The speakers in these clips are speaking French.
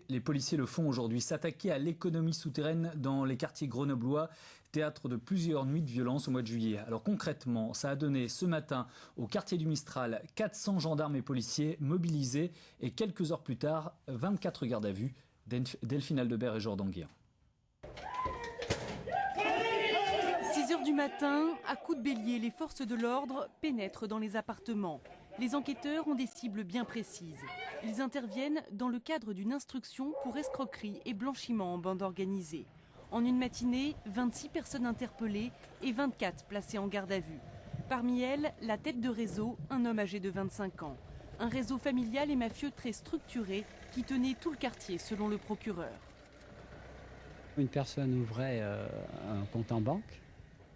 les policiers le font aujourd'hui, s'attaquer à l'économie souterraine dans les quartiers grenoblois, théâtre de plusieurs nuits de violence au mois de juillet. Alors concrètement, ça a donné ce matin au quartier du Mistral 400 gendarmes et policiers mobilisés et quelques heures plus tard, 24 gardes à vue. Delphine Aldebert et Jordan Guéant. 6h du matin, à coups de bélier, les forces de l'ordre pénètrent dans les appartements. Les enquêteurs ont des cibles bien précises. Ils interviennent dans le cadre d'une instruction pour escroquerie et blanchiment en bande organisée. En une matinée, 26 personnes interpellées et 24 placées en garde à vue. Parmi elles, la tête de réseau, un homme âgé de 25 ans. Un réseau familial et mafieux très structuré qui tenait tout le quartier selon le procureur. Une personne ouvrait un compte en banque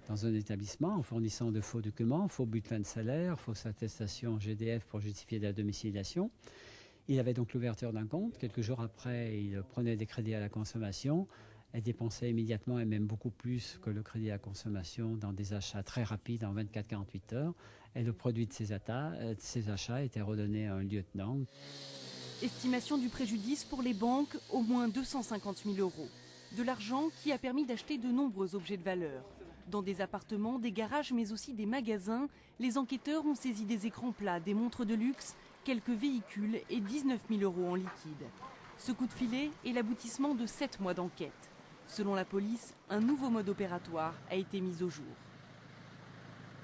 dans un établissement en fournissant de faux documents, faux bulletins de salaire, fausses attestations GDF pour justifier de la domiciliation. Il avait donc l'ouverture d'un compte. Quelques jours après, il prenait des crédits à la consommation et dépensait immédiatement et même beaucoup plus que le crédit à la consommation dans des achats très rapides en 24-48 heures. Et le produit de ces achats était redonné à un lieutenant. Estimation du préjudice pour les banques, au moins 250 000 €. De l'argent qui a permis d'acheter de nombreux objets de valeur. Dans des appartements, des garages, mais aussi des magasins, les enquêteurs ont saisi des écrans plats, des montres de luxe, quelques véhicules et 19 000 € en liquide. Ce coup de filet est l'aboutissement de 7 mois d'enquête. Selon la police, un nouveau mode opératoire a été mis au jour.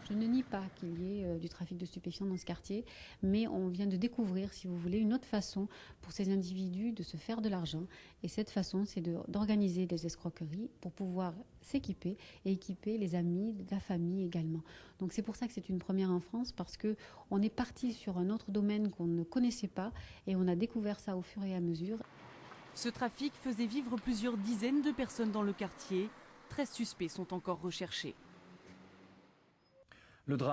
Je ne nie pas qu'il y ait du trafic de stupéfiants dans ce quartier, mais on vient de découvrir, si vous voulez, une autre façon pour ces individus de se faire de l'argent. Et cette façon, c'est d'organiser des escroqueries pour pouvoir s'équiper et équiper les amis, la famille également. Donc c'est pour ça que c'est une première en France, parce qu'on est parti sur un autre domaine qu'on ne connaissait pas et on a découvert ça au fur et à mesure. Ce trafic faisait vivre plusieurs dizaines de personnes dans le quartier. 13 suspects sont encore recherchés. Le drame